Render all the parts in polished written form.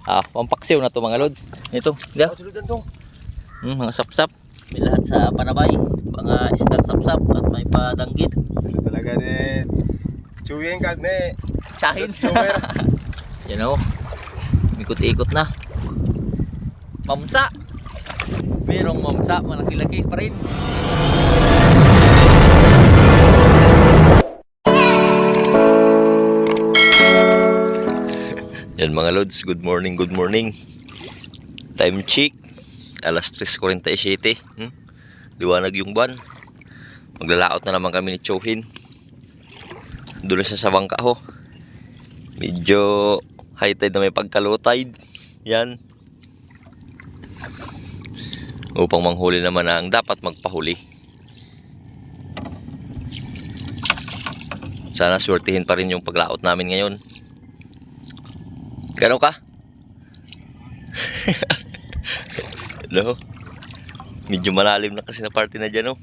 Pampaksiw na to mga lods. Ito, ga. Mga sapsap. May lahat sa panabay. Mga isdang sapsap at may padanggit. Ito talaga ni Chuyeng kag ni Tsahin. Yan o. Ikot-ikot na. Mamsa. Merong mamsa. Malaki-laki pa rin. Yan mga lods, good morning, good morning. Time check, alas 3:47. Liwanag yung buwan. Maglalaot na naman kami ni Chohin. Doon siya sa bangka ho. Medyo high tide na may pagka-low tide. Yan. Upang manghuli naman ang dapat magpahuli. Sana swertihin pa rin yung paglaot namin ngayon. Gano'n ka? Hello? Medyo malalim na kasi na party na dyan, oh.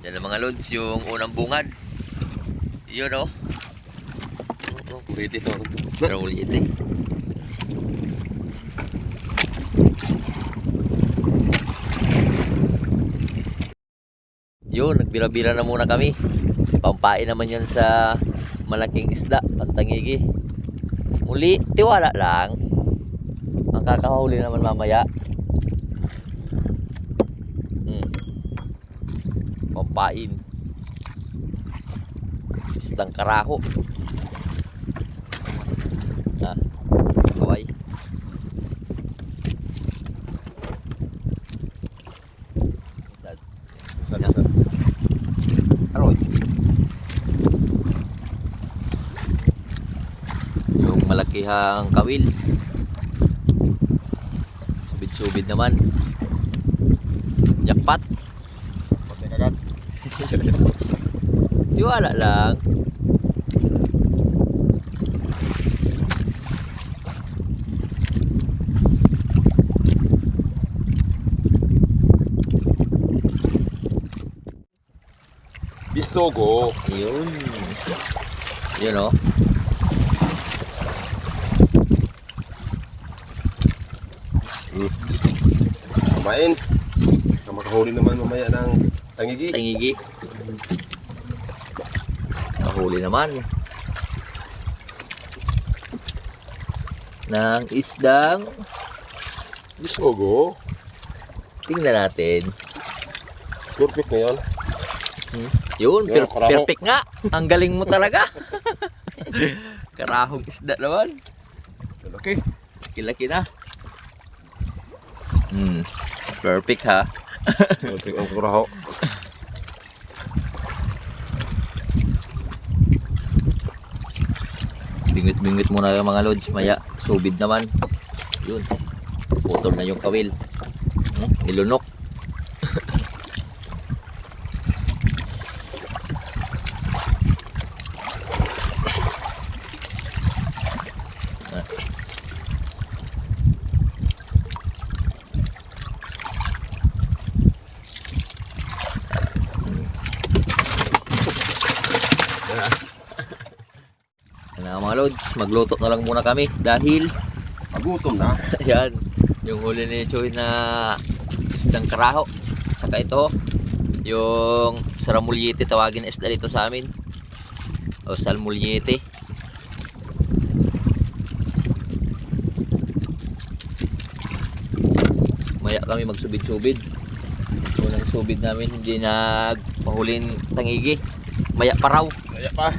Yan ang mga lods, yung unang bungad. Yun, oh. Pwede to. Pero ulit eh. Yun, nagbira-bira na muna kami. Pampain naman yan sa malaking isda, pantangigi. Muli, tiwala lang. Ang kakahuli naman mamaya. Pampain. Isdang karaho. Kaway. Sad. Aroy. Yung malakihang kawil. Subid-subid naman. Jackpot. Tiwala lang. Bisogo. Yun. Yun o. Kumain. Makahuli naman mamaya ng tangigi. Tangigi. Kahuli naman. Ng isdang Bisogo. tingnan natin. Perfect na yun. Yun, Yun, karaho. perfect nga. Ang galing mo talaga. Karahong isda naman. Okay. Laki-laki na. Perfect ha. Perfect ang kuraho. Bingwit-bingwit muna yung mga lods. Maya, subid naman. Yun. Putol na yung kawil. Nilunok. Mga lods, magluto na lang muna kami dahil Magutom na. yan, yung huli ni Choy na isdang karaho. Saka ito, yung saramulyete, tawagin na isda dito sa amin. O salmulyete. Maya kami magsubid-subid. Unang subid namin hindi nagpahulin tangigi. Maya pa raw. Kaya pa.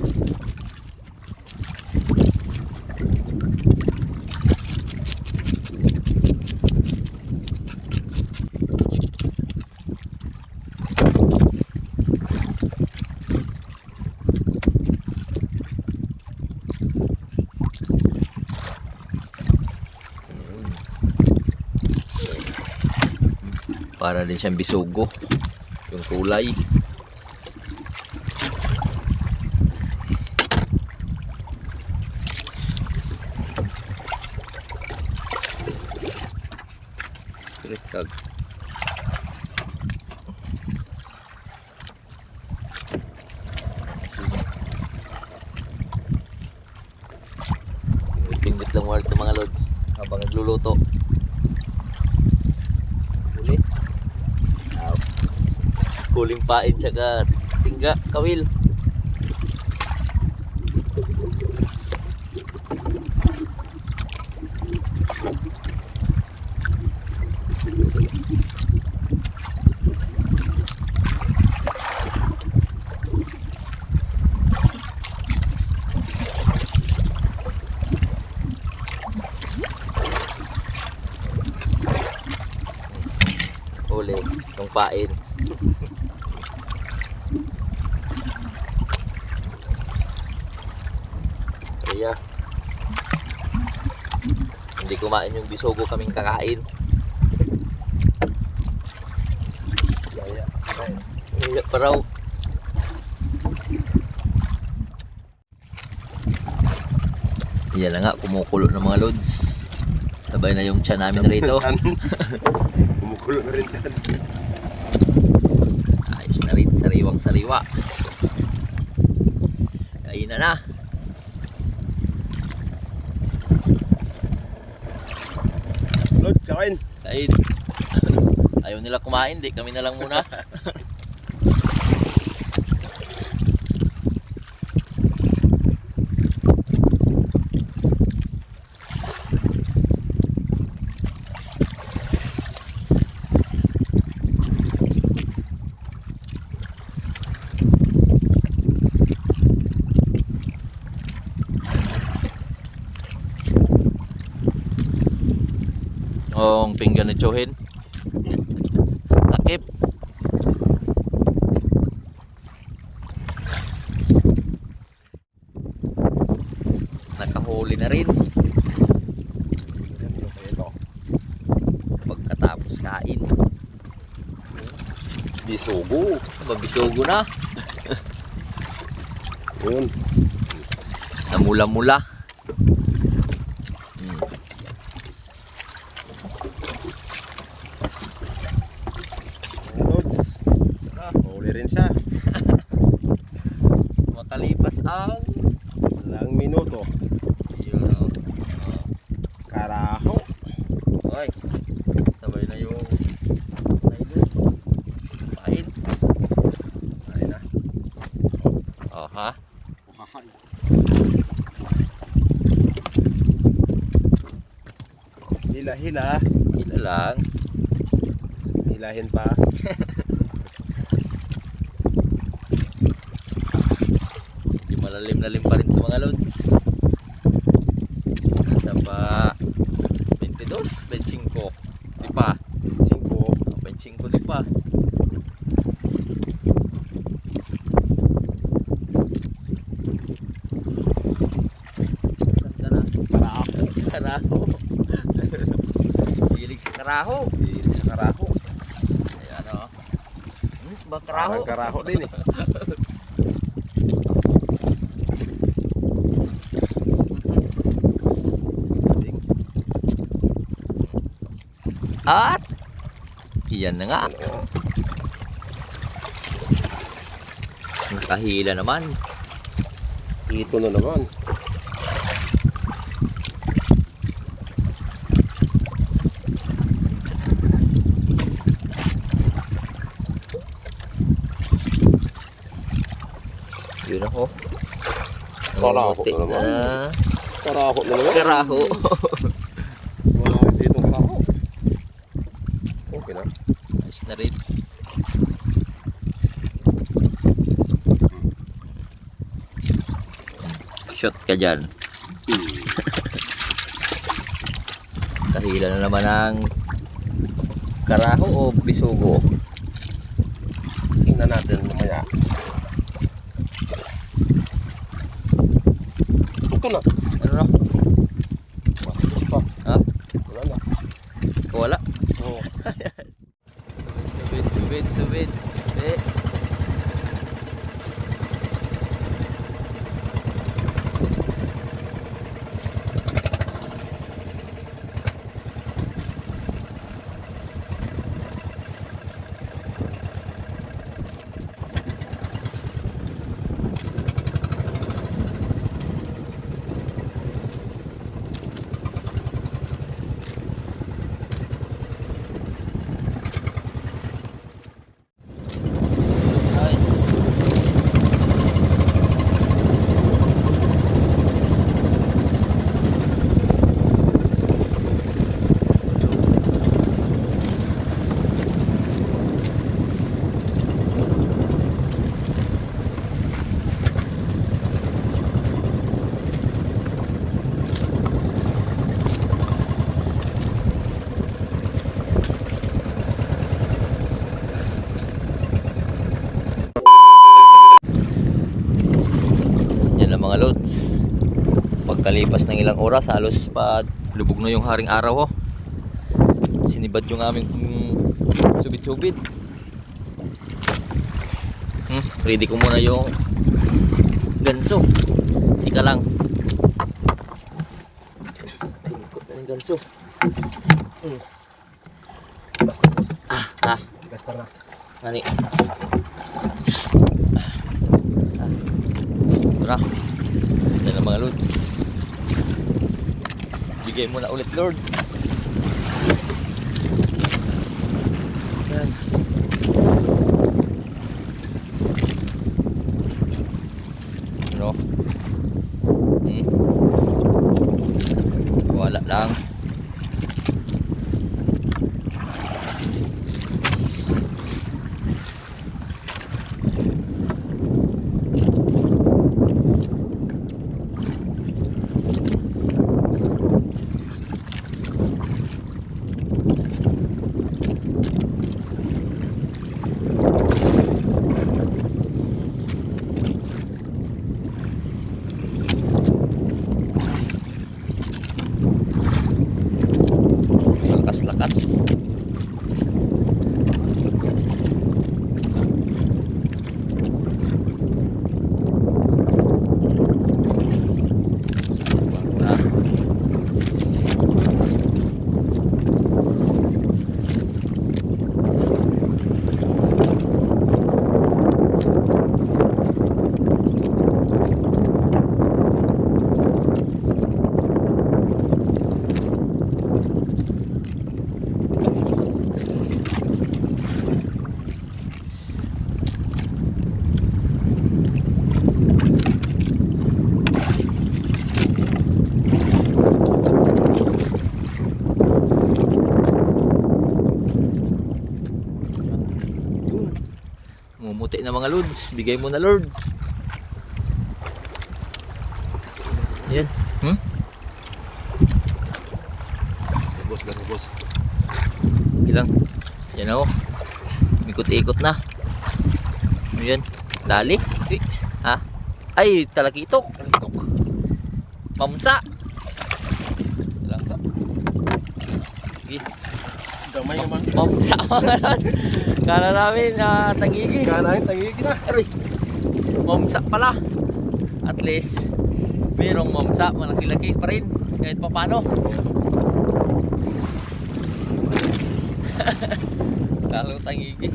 Para din siyang bisugo yung kulay. magluluto. Huli. Huling pain tsaka tingga, kawil. Huli, yung pain. Kaya hindi kumain yung bisogo kaming kakain. Kaya, sabay. Iya pa raw. Iyan na nga, kumukulo ng mga lods. Sabay na yung tiyan namin rito. Kumukulo na rin dyan. Ayos na rin, sariwang sariwa. Kain na. Lods, kain. Kain. Ayaw nila kumain, di kami na lang muna. Ang pinggan ni Chohin. Takip. Nakahuli na rin. Pagkatapos kain. Bisugo. Mabisugo na. Yun. Namula-mula. Lods. Huli rin siya. Makalipas ang Ilang minuto. yun, Karaho. Oy, sabay na yung nylon. Pain. Ay na. Oh ha. Hila-hila. Ila lang. Hilahin pa. Hindi malalim-lalim pa rin ito mga lods. Nasa pa 22, 25. Di pa. 5. 25 di pa. Ganda na. Karaho. Karaho. Hilig sa karaho. Hilig sa karaho. Ayan o. Ba karaho? Parang karaho din eh. At iyan na nga. Nakahila naman. Ito na naman. Yun ako. Karaho Puti na naman. na. Karaho na naman. Karaho. Wala dito karaho. Okay na. Ayos na rin. Shot ka dyan. Kahila na naman ang karaho o bisugo. Tingnan natin mamaya. Ito na. Ano na? Pa. Ha? Wala na. Wala. Oo. Subid. Eh. mga lods. Pagkalipas ng ilang oras, halos pa lubog na yung haring araw. Oh. Sinibad yung aming subit-subit. Ready ko muna yung ganso. Ika lang. Ikot na yung ganso. Basta boss. Ha? Basta na. Nani? Tara. Ito na mga lods. Bigay mo na ulit, Lord. Yan. Ano? Wala lang. Lakas-lakas. Mumuti na mga lods. Bigay mo na, Lord. Yan. Basta boss. Ilang. Yan ako. Ikot-ikot na. Yan. Dali. Ha? Ay, talakitok. Mamsa. Ilang sa. Sige. Gamay naman. Mamsa mga lods. Kala namin tangigi. Kanain, tangigi na. Aray. Mamsa pala. At least merong mamsa, malaki-laki pa rin kahit pa paano. Kalo tangigi.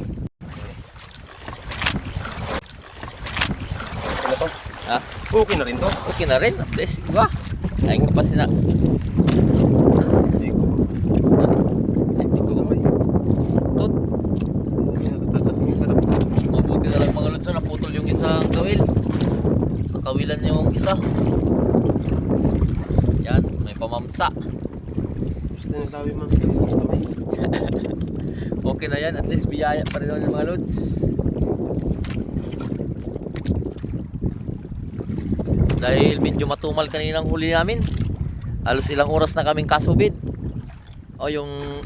Okay na to. Ha? Okay na rin to. Okay na rin. At least, iba. Ay ko pa sina. Hindi ko. Hindi ko. Gamay. Tot. Hindi na tatatas yung isa daw. Mabuti na lang mga lods, naputol yung isang gawil. Nakawilan yung isa. Yan, may pamamsa. Gusto na tawi man sa gamay. Okay na yan, at least biyaya pa rin naman yung mga lods. Dahil medyo matumal kaninang huli namin. Halos ilang oras na kaming kasubid. O yung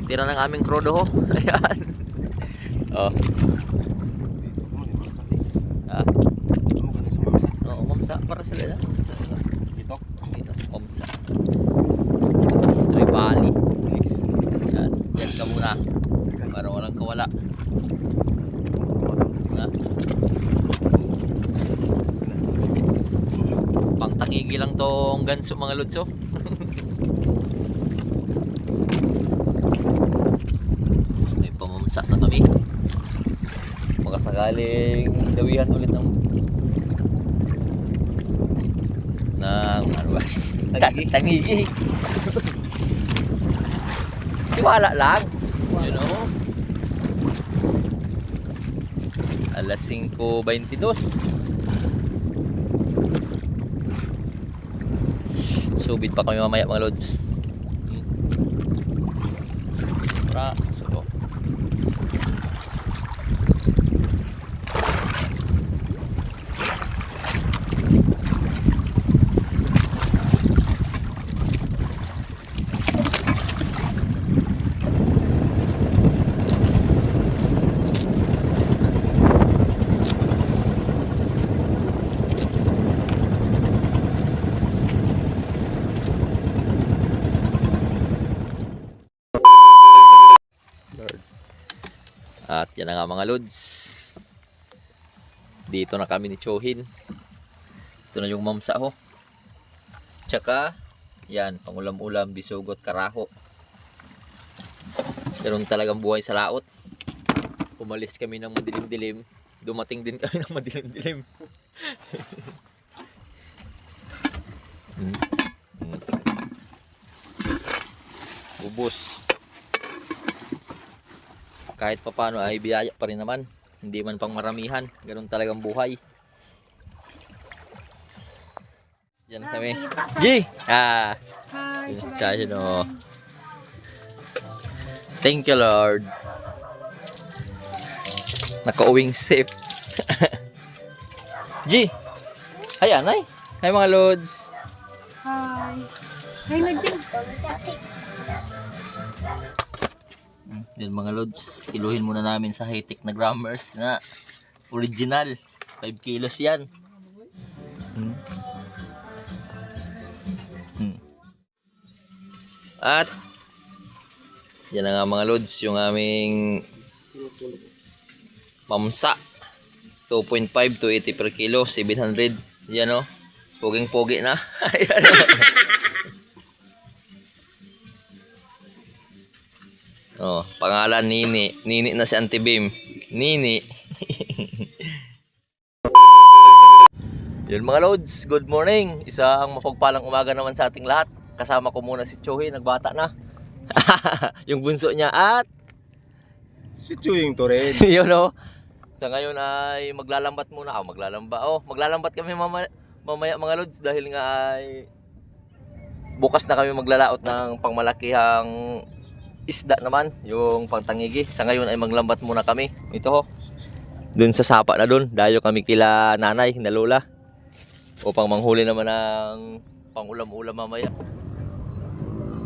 tira ng aming krodo ho. Ayan. Oh. Ah. Oo, mamsa para sila na. Itok. Mamsa. Tribali. Please. Yan. Yan ka muna. Para walang kawala. Ha? Pangtangigi lang tong ganso mga lutso. May pamamsa na kami. Makasakaling dawihan ulit ng ano ba? Tangigi. Tiwala lang. You know? Alas 5:22. Subit pa kami mamaya mga lods. Tara, so. Yan na nga mga lods. Dito na kami ni Chohin. Ito na yung mamsa ho. Tsaka, yan, pangulam-ulam, bisugot, karaho. Ganun talagang buhay sa laot. Umalis kami ng madilim-dilim. Dumating din kami ng madilim-dilim. Ubus. Kahit papano ay biyaya pa rin naman. Hindi man pang maramihan. Ganun talagang buhay. Yan kami. G! Hi, Tsaka thank you Lord. Nakauwing safe. G! Ay anay. Hi mga lods. Hi. Hi, Nadine. Yan mga lods. Kiluhin muna namin sa high-tech na grammars na original. 5 kilos yan. At yan na nga mga lods, yung aming mamsa. 2.5 to 80 per kilo, 700. Yan o, poging-pogi na. Ayan o. Oh, pangalan Nini. Nini na si Auntie Bim. Nini. Yun mga lods, good morning. Isang mapagpalang umaga naman sa ating lahat. Kasama ko muna si Chohin, nagbata na. Yung bunso niya at Si Chuyeng to rin. yun o. Sa ngayon ay maglalambat muna. Maglalambat kami mamaya mga lods dahil nga ay bukas na kami maglalaot ng pangmalakihang isda naman, yung pangtangigi. Sa ngayon ay maglambat muna kami. Ito ho. Doon sa sapa na doon, dayo kami kila nanay na lola. Upang manghuli naman ng pangulam-ulam mamaya.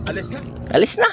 Alis na. Alis na.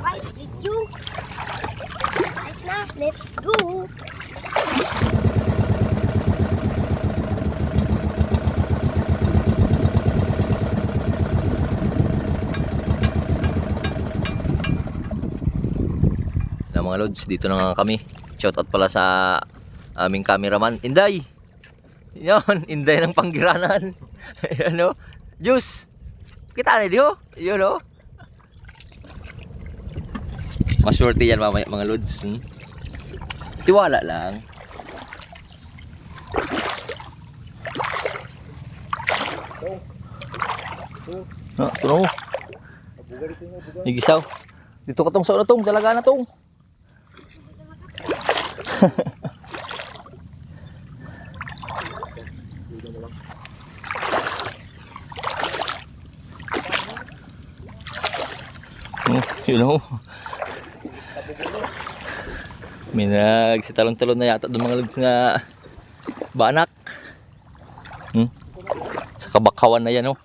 Right, did you? Right now, let's go. Na mga lods, dito na nga kami. Shoutout pala sa aming cameraman, Inday. Yan, Inday ng Panggiranan. Ayan o. Juice. Kita na diyo. Yun o. Maswerte yan mamaya mga lods. Tiwala lang. Ito na o. Igisaw. Dito ka tong sa na tong. Dalaga na tong. Yun o. May nagsitalon-talon na yata doon mga lods nga banak. Sa kabakawan na yan o.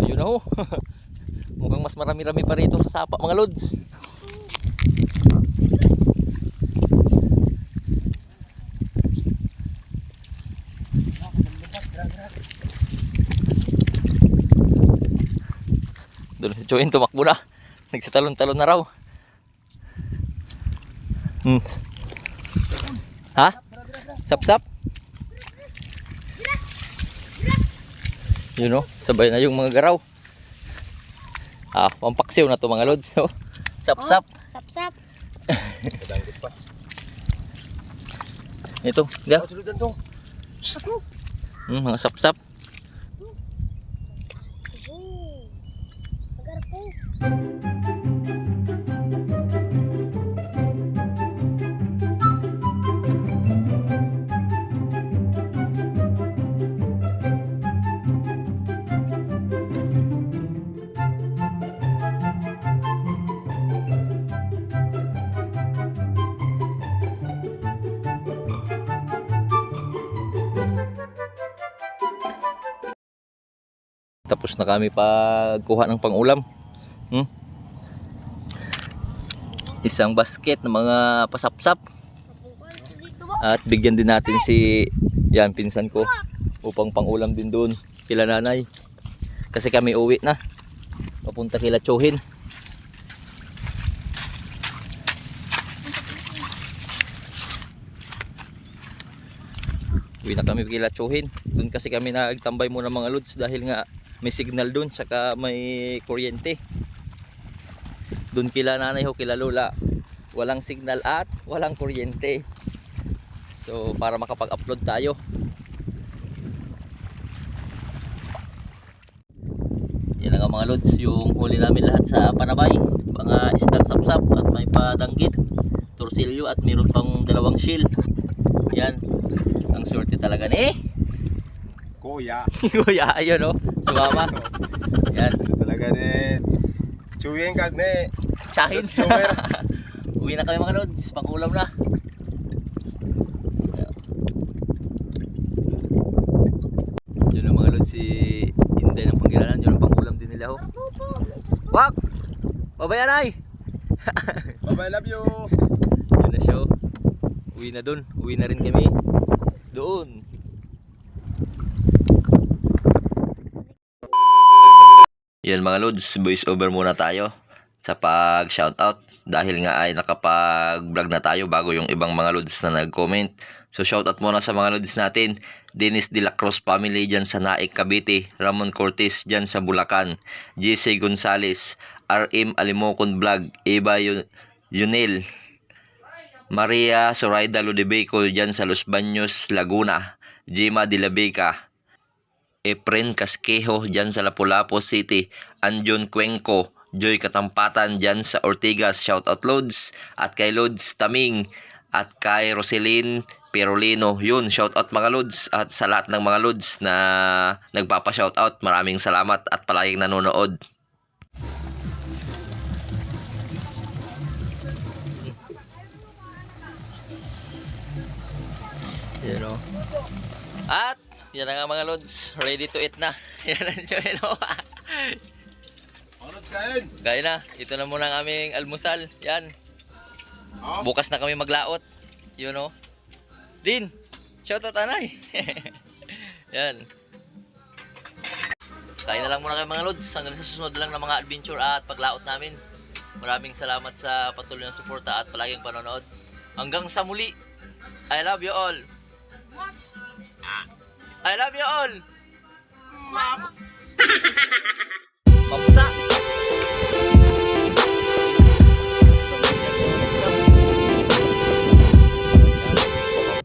Ayun o. Mukhang mas marami-rami pa rito sa sapa mga lods. Doon si Chewin, tumakbo na. Nagsitalon-talon na raw. Ha? Sap-sap? Yun o, sabay na yung mga garaw. Pampaksiw na to mga lods. So, sap-sap. Sap-sap. Madangkot pa. Ito, diyan. Suludan to. Ako. Mga sap-sap. Agar po. Tapos na kami pagkuha ng pangulam. Isang basket ng mga pasapsap. At bigyan din natin si pinsan ko upang pangulam din doon sila nanay. Kasi kami uwi na. Papunta kila Chewin. Uwi na kami kila Chewin. Doon kasi kami nagtambay muna mga lods dahil nga may signal doon saka may kuryente. Doon kila nanay ho kila lola walang signal at walang kuryente. So para makapag-upload tayo. Yan nga mga lods, yung huli namin lahat sa Panabay, mga isdang sapsap at may padanggit, torsilyo at mayroon pang dalawang shell. Yan, ang swerte talaga ni Kuya. Kuya, ayun o, sumama. Yan, Talaga ni Chewin kag me. tsahin. Let's go, Mer. Uwi na kami mga lods, pangulam na. Yun ang mga lods, si Inday ng Pangiranan, yun ang pangulam din nila ho. Wak! Babayan ay! Bye, love you. Yun na siya ho. Uwi na dun, uwi na rin kami. Doon. Yan mga lods, voice over muna tayo sa pag shoutout dahil nga ay nakapag vlog na tayo bago yung ibang mga lods na nag-comment. So shoutout muna sa mga lods natin, Dennis de la Cruz family dyan sa Naik, Cavite, Ramon Cortez dyan sa Bulacan, JC Gonzales, RM Alimocon Vlog, Eva Yunel, Maria Zoraida Lodebeco dyan sa Los Baños, Laguna, Jima de la Beca, Efren Casquejo dyan sa Lapu-Lapu City, Anjon Cuenco, Joy Katampatan dyan sa Ortigas, shoutout Lods, at kay Lods Taming, at kay Roselyn Perolino, yun, shoutout mga Lods, at sa lahat ng mga Lods na nagpapa-shoutout, maraming salamat at palaging nanonood. Yan o. At yan na nga mga Lods, ready to eat na. Yan ang Chewin o. Lods kain. Gaya na, ito na muna ang aming almusal. Yan. Oh. Bukas na kami maglaot. Yun o. Din, shoutout anay. Yan. Kain na lang muna kayo mga Lods. Hanggang sa susunod lang ng mga adventure at paglaot namin. Maraming salamat sa patuloy na suporta at palaging panonood. Hanggang sa muli. I love you all. I love you all.